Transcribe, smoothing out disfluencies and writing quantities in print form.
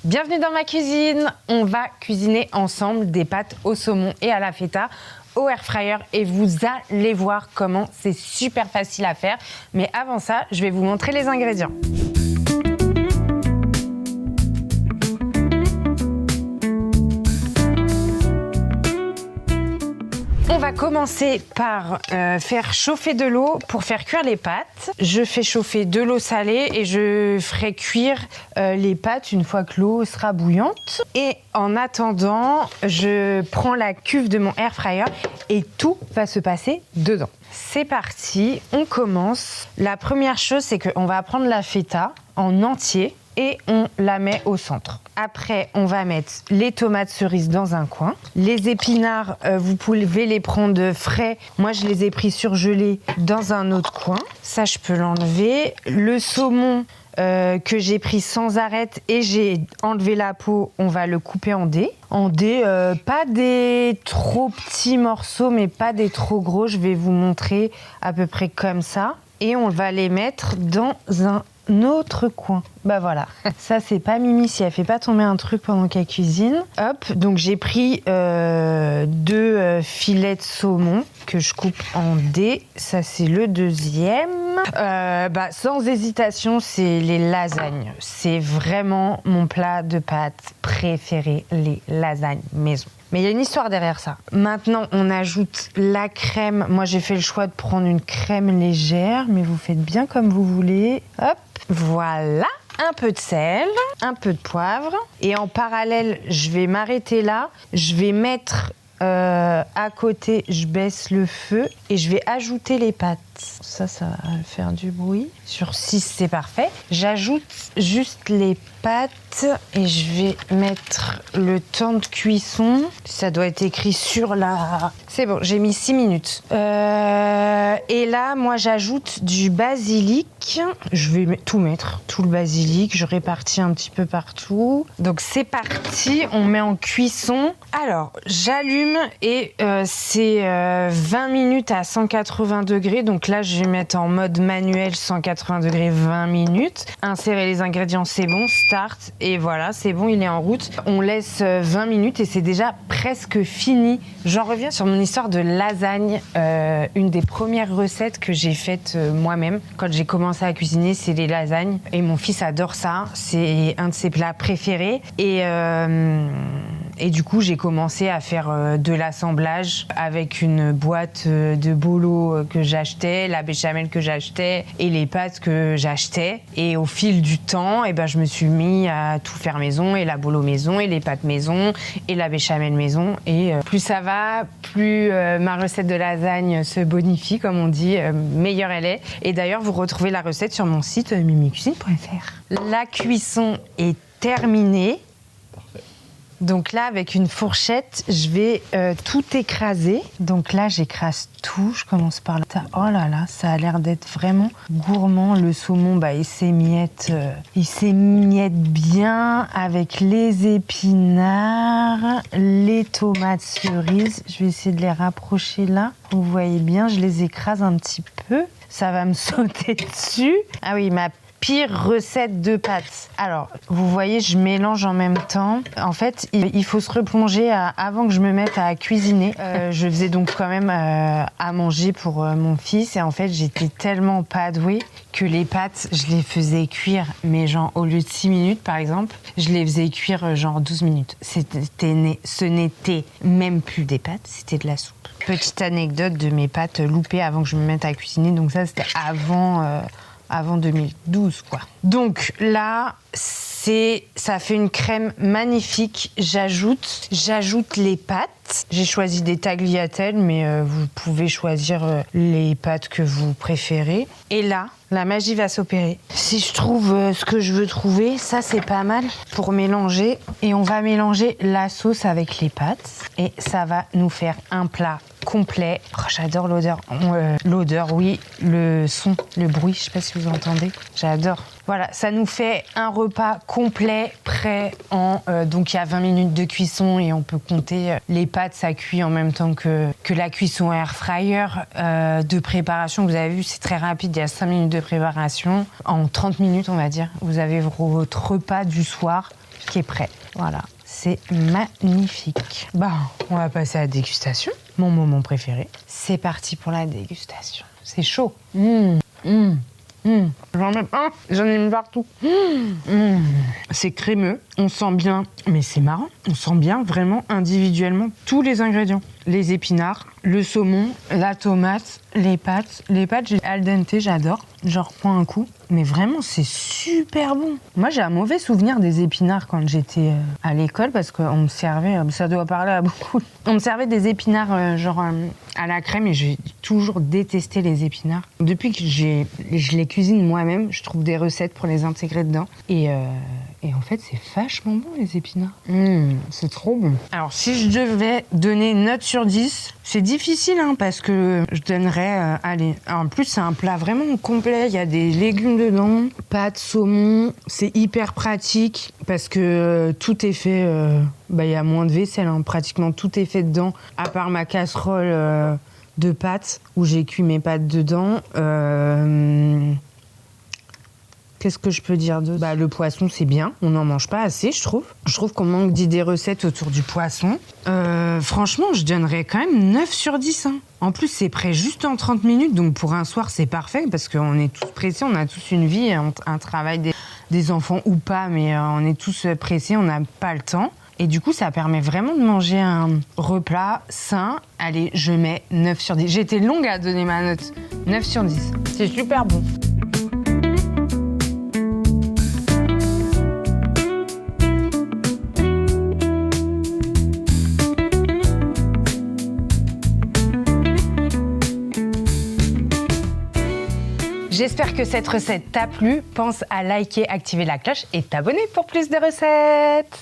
Bienvenue dans ma cuisine. On va cuisiner ensemble des pâtes au saumon et à la feta au air fryer et vous allez voir comment c'est super facile à faire. Mais avant ça, je vais vous montrer les ingrédients. On va commencer par faire chauffer de l'eau pour faire cuire les pâtes. Je fais chauffer de l'eau salée et je ferai cuire les pâtes une fois que l'eau sera bouillante. Et en attendant, je prends la cuve de mon air fryer et tout va se passer dedans. C'est parti, on commence. La première chose, c'est qu'on va prendre la feta en entier et on la met au centre. Après, on va mettre les tomates cerises dans un coin. Les épinards, vous pouvez les prendre frais. Moi, je les ai pris surgelés dans un autre coin. Ça, je peux l'enlever. Le saumon que j'ai pris sans arête et j'ai enlevé la peau, on va le couper en dés. En dés, pas des trop petits morceaux, mais pas des trop gros. Je vais vous montrer à peu près comme ça. Et on va les mettre dans un autre coin. Bah voilà, ça c'est pas Mimi si elle fait pas tomber un truc pendant qu'elle cuisine. Hop, donc j'ai pris 2 filets de saumon que je coupe en dés. Ça c'est le deuxième. Sans hésitation, c'est les lasagnes. C'est vraiment mon plat de pâtes préféré, les lasagnes maison. Mais il y a une histoire derrière ça. Maintenant, on ajoute la crème. Moi, j'ai fait le choix de prendre une crème légère, mais vous faites bien comme vous voulez. Hop, voilà. Un peu de sel, un peu de poivre. Et en parallèle, je vais m'arrêter là. Je vais mettre à côté, je baisse le feu et je vais ajouter les pâtes. Ça va faire du bruit. Sur 6, c'est parfait. J'ajoute juste les pâtes et je vais mettre le temps de cuisson. Ça doit être écrit sur la... C'est bon, j'ai mis 6 minutes. Et là, moi, j'ajoute du basilic. Je vais tout mettre, tout le basilic. Je répartis un petit peu partout. Donc, c'est parti. On met en cuisson. Alors, j'allume et c'est 20 minutes à 180 degrés. Donc là, je vais mettre en mode manuel 180 degrés 20 minutes. Insérer les ingrédients, c'est bon. Start. Et voilà, c'est bon, il est en route. On laisse 20 minutes et c'est déjà presque fini. J'en reviens sur mon histoire de lasagne. Une des premières recettes que j'ai faites moi-même quand j'ai commencé à cuisiner, c'est les lasagnes. Et mon fils adore ça. C'est un de ses plats préférés. Et du coup, j'ai commencé à faire de l'assemblage avec une boîte de bolo que j'achetais, la béchamel que j'achetais et les pâtes que j'achetais. Et au fil du temps, je me suis mis à tout faire maison, et la bolo maison, et les pâtes maison, et la béchamel maison. Et plus ça va, plus ma recette de lasagne se bonifie, comme on dit, meilleure elle est. Et d'ailleurs, vous retrouvez la recette sur mon site mimicuisine.fr. La cuisson est terminée. Donc là, avec une fourchette, je vais tout écraser. Donc là, j'écrase tout. Je commence par là. Oh là là, ça a l'air d'être vraiment gourmand. Le saumon, il s'émiette bien avec les épinards, les tomates cerises. Je vais essayer de les rapprocher là. Vous voyez bien, je les écrase un petit peu. Ça va me sauter dessus. Ah oui, ma pire recette de pâtes. Alors, vous voyez, je mélange en même temps. En fait, il faut se replonger avant que je me mette à cuisiner. Je faisais donc quand même à manger pour mon fils. Et en fait, j'étais tellement pas douée que les pâtes, je les faisais cuire, mais genre au lieu de 6 minutes, par exemple, je les faisais cuire genre 12 minutes. Ce n'était même plus des pâtes, c'était de la soupe. Petite anecdote de mes pâtes loupées avant que je me mette à cuisiner. Donc ça, c'était avant 2012, quoi. Donc là, ça fait une crème magnifique. J'ajoute les pâtes. J'ai choisi des tagliatelles, mais vous pouvez choisir les pâtes que vous préférez. Et là, la magie va s'opérer. Si je trouve ce que je veux trouver, ça c'est pas mal pour mélanger. Et on va mélanger la sauce avec les pâtes. Et ça va nous faire un plat complet. Oh, j'adore l'odeur. L'odeur, oui. Le son, le bruit, je sais pas si vous entendez. J'adore. Voilà, ça nous fait un repas complet, prêt donc il y a 20 minutes de cuisson et on peut compter les pâtes, ça cuit en même temps que la cuisson air fryer. De préparation, vous avez vu, c'est très rapide, il y a 5 minutes de préparation. En 30 minutes, on va dire, vous avez votre repas du soir qui est prêt. Voilà, c'est magnifique. Bon, on va passer à la dégustation. Mon moment préféré. C'est parti pour la dégustation. C'est chaud. J'en ai mis partout. C'est crémeux, on sent bien, mais c'est marrant, on sent bien vraiment individuellement tous les ingrédients. Les épinards, le saumon, la tomate, les pâtes. Les pâtes al dente, j'adore. J'en reprends un coup. Mais vraiment, c'est super bon. Moi, j'ai un mauvais souvenir des épinards quand j'étais à l'école parce qu'on me servait, ça doit parler à beaucoup. On me servait des épinards à la crème et j'ai toujours détesté les épinards. Depuis que je les cuisine moi-même, je trouve des recettes pour les intégrer dedans. Et en fait, c'est vachement bon, les épinards. C'est trop bon. Alors, si je devais donner une note sur 10, c'est difficile parce que je donnerais... allez, en plus, c'est un plat vraiment complet. Il y a des légumes dedans, pâtes, saumon. C'est hyper pratique parce que tout est fait... il y a moins de vaisselle, pratiquement tout est fait dedans, à part ma casserole de pâtes où j'ai cuit mes pâtes dedans. Qu'est-ce que je peux dire d'autre ? Le poisson, c'est bien. On n'en mange pas assez, je trouve. Je trouve qu'on manque d'idées recettes autour du poisson. Franchement, je donnerais quand même 9 sur 10. En plus, c'est prêt juste en 30 minutes. Donc, pour un soir, c'est parfait parce qu'on est tous pressés. On a tous une vie, un travail des enfants ou pas. Mais on est tous pressés, on n'a pas le temps. Et du coup, ça permet vraiment de manger un repas sain. Allez, je mets 9 sur 10. J'étais longue à donner ma note. 9 sur 10. C'est super bon. J'espère que cette recette t'a plu. Pense à liker, activer la cloche et t'abonner pour plus de recettes.